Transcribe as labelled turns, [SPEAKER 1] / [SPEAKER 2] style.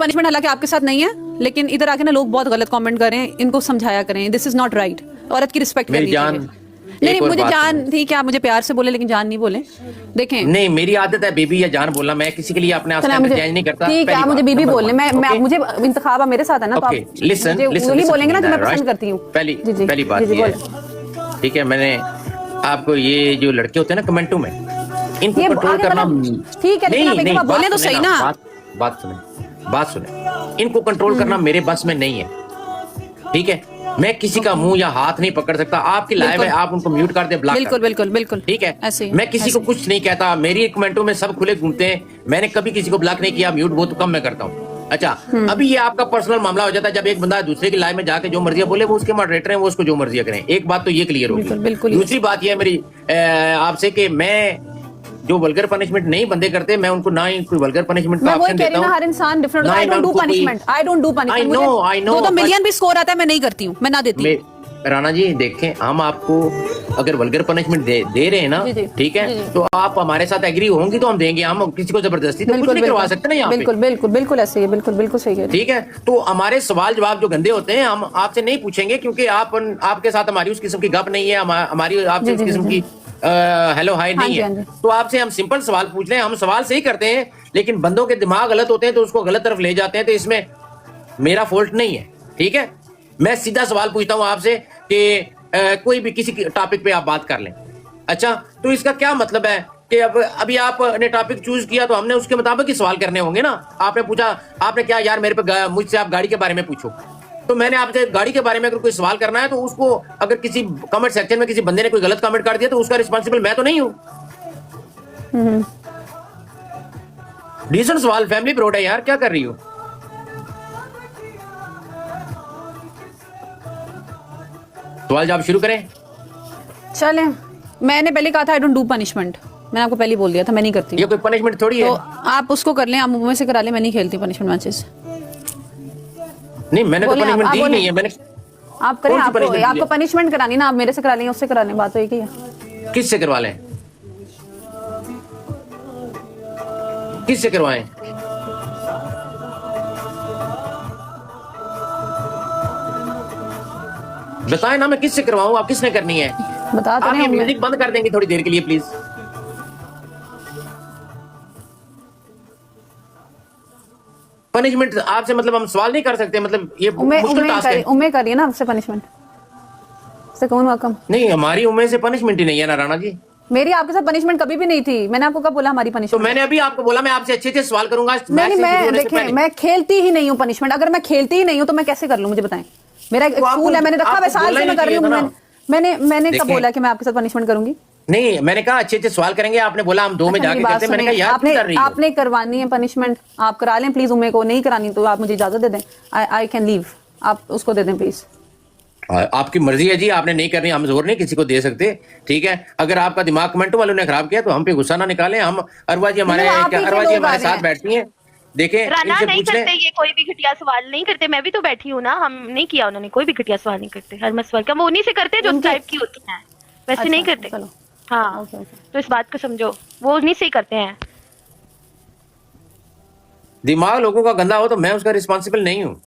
[SPEAKER 1] Punishment हालांकि आपके साथ नहीं है, लेकिन इधर आके ना लोग बहुत गलत कमेंट कर रहे हैं, इनको समझाया करें, दिस इज नॉट राइट। औरत की रिस्पेक्ट करनी चाहिए। नहीं नहीं, मुझे जान ठीक है, आप मुझे प्यार से बोले लेकिन जान नहीं बोले। देखें,
[SPEAKER 2] नहीं मेरी आदत है बीबी या जान बोलना, मैं किसी के लिए अपने आप से चेंज नहीं करता।
[SPEAKER 1] ठीक है, आप मुझे बीबी बोलने, मैं मुझे इंतखाब मेरे साथ है ना, तो आप मुझे बोलेंगे ना जो मैं पसंद करती हूँ।
[SPEAKER 2] पहली बात ये है, ठीक है, मैंने आपको ये जो लड़के होते हैं ना कमेंटों में, इनको कंट्रोल करना
[SPEAKER 1] ठीक है, लेकिन आप बोले तो सही ना।
[SPEAKER 2] बात सुने, इनको कंट्रोल करना मेरे बस में नहीं है, ठीक है। मैं किसी का मुंह या हाथ नहीं पकड़ सकता। आपकी लाइव है, आप उनको म्यूट कर दे, ब्लॉक
[SPEAKER 1] बिल्कुल बिल्कुल बिल्कुल,
[SPEAKER 2] ठीक है। मैं किसी को कुछ नहीं कहता, मेरी कमेंटों में सब खुले घूमते हैं, मैंने कभी किसी को ब्लॉक नहीं किया, म्यूट बहुत कम मैं करता हूँ। अच्छा, अभी ये आपका पर्सनल मामला हो जाता है, जब एक बंदा दूसरे की लाइव में जाके जो मर्जी बोले, वो उसके मॉडरेटर हैं, वो उसको जो मर्जी करें। एक बात तो ये क्लियर होगी। दूसरी बात ये है मेरी आपसे कि मैं जो वल्गर पनिशमेंट नहीं बंदे करते, मैं उनको ना ही कोई वल्गर पनिशमेंट का ऑप्शन देता हूं।
[SPEAKER 1] हर इंसान डिफरेंट होता है। I don't do punishment, I don't do punishment. I know तो मिलियन भी स्कोर आता है, मैं नहीं करती हूं, मैं ना देती हूं।
[SPEAKER 2] राणा जी देखें, हम आपको अगर वल्गर पनिशमेंट दे रहे हैं ना, ठीक है, तो आप हमारे साथ एग्री होंगी तो हम देंगे। हम किसी को जबरदस्ती तो कुछ नहीं करवा सकते ना यहाँ पे।
[SPEAKER 1] बिल्कुल बिल्कुल बिल्कुल ऐसे ही है, बिल्कुल बिल्कुल सही है,
[SPEAKER 2] ठीक है। तो हमारे सवाल जवाब जो गंदे होते हैं हम आपसे नहीं पूछेंगे, क्योंकि आपके साथ हमारी उस किस्म की गप नहीं है, हमारी आपसे उस किस्म की हेलो हाय नहीं है। तो आपसे हम सिंपल सवाल पूछ रहे हैं, हम सवाल सही करते हैं, लेकिन बंदों के दिमाग गलत होते हैं तो उसको गलत तरफ ले जाते हैं, तो इसमें मेरा फॉल्ट नहीं है, ठीक है। मैं सीधा सवाल पूछता हूं आपसे कि कोई भी किसी टॉपिक पे आप बात कर लें। अच्छा, तो इसका क्या मतलब है कि अभी आपने टॉपिक चूज किया तो हमने उसके मुताबिक ही सवाल करने होंगे ना। आपने पूछा, आपने क्या यार मेरे पे मुझसे आप गाड़ी के बारे में पूछो, तो मैंने आपसे गाड़ी के बारे में अगर कोई सवाल करना है तो उसको अगर किसी कमेंट सेक्शन में किसी बंदे ने कोई गलत कमेंट कर दिया तो उसका रिस्पॉन्सिबल मैं तो नहीं हूं। डिसेंट सवाल, फैमिली प्रोड है यार, क्या कर रही हो? सवाल जवाब शुरू करें।
[SPEAKER 1] चलें, मैंने पहले कहा था आई डोंट डू पनिशमेंट, मैंने आपको पहले ही बोल दिया था मैं नहीं करती।
[SPEAKER 2] ये कोई पनिशमेंट थोड़ी है।
[SPEAKER 1] तो आप उसको कर लें, आप मुंह में से करा लें, मैं नहीं खेलती पनिशमेंट मैचेस।
[SPEAKER 2] नहीं मैंने तो पनिशमेंट दी नहीं है। मैंने
[SPEAKER 1] आप करें, आपको पनिशमेंट करानी ना, आप मेरे से करा लें, उससे करा लें, बात तो एक ही है।
[SPEAKER 2] किससे करवा लें? किससे करवाएं? बताएं ना, मैं किससे करवाऊं? आप किसने करनी है?
[SPEAKER 1] बता तो
[SPEAKER 2] आप ये म्यूजिक बंद कर देंगे थोड़ी देर के लिए प्लीज? पनिशमेंट आपसे मतलब हम सवाल नहीं कर सकते, मतलब ये मुश्किल टास्क है।
[SPEAKER 1] उम्मीद करिए ना आपसे पनिशमेंट से कौन वाकम
[SPEAKER 2] नहीं, हमारी उम्मीद से पनिशमेंट ही नहीं है ना राणा जी।
[SPEAKER 1] मेरी आपके साथ पनिशमेंट कभी भी नहीं थी। मैंने आपको कब बोला हमारी पनिशमेंट?
[SPEAKER 2] तो मैंने अभी आपको बोला मैं आपसे अच्छे सवाल करूंगा।
[SPEAKER 1] मैं देखिए, मैं खेलती ही नहीं हूँ पनिशमेंट। अगर मैं खेलती ही नहीं हूँ तो मैं कैसे कर लूँ, मुझे बताएं। मेरा एक स्कूल है, मैंने रखा है, साल से मैं कर रही हूँ। मैंने कब बोला कि मैं आपके साथ पनिशमेंट करूंगी?
[SPEAKER 2] नहीं, मैंने कहा अच्छे सवाल करेंगे। आपने बोला हम 2 में जाके करते हैं। मैंने कहा यार क्या कर रही हो?
[SPEAKER 1] आपने करवानी है पनिशमेंट, आप करा लें प्लीज। उम्मीद को नहीं करानी तो आप मुझे इजाजत दे दें, आई कैन लीव। आप उसको दे दें प्लीज।
[SPEAKER 2] आपकी मर्जी है जी, आपने नहीं करनी, हम जोर नहीं किसी को दे सकते, ठीक है। अगर आपका दिमाग कमेंट वालों ने खराब किया तो हम पे गुस्सा ना निकालें। हम अरवा जी हमारे साथ बैठती हैं। देखें,
[SPEAKER 3] राना नहीं करते ये कोई भी घटिया सवाल नहीं करते। मैं भी तो बैठी हूँ ना, हम नहीं किया, उन्होंने कोई भी घटिया सवाल नहीं करते। हर मसवाल का वो उन्हीं से करते जो टाइप की होती हैं, वैसे नहीं करते। हाँ, तो इस बात को समझो, वो उन्हीं से ही करते हैं।
[SPEAKER 2] दिमाग लोगों का गंदा हो तो मैं उसका रिस्पॉन्सिबल नहीं हूँ।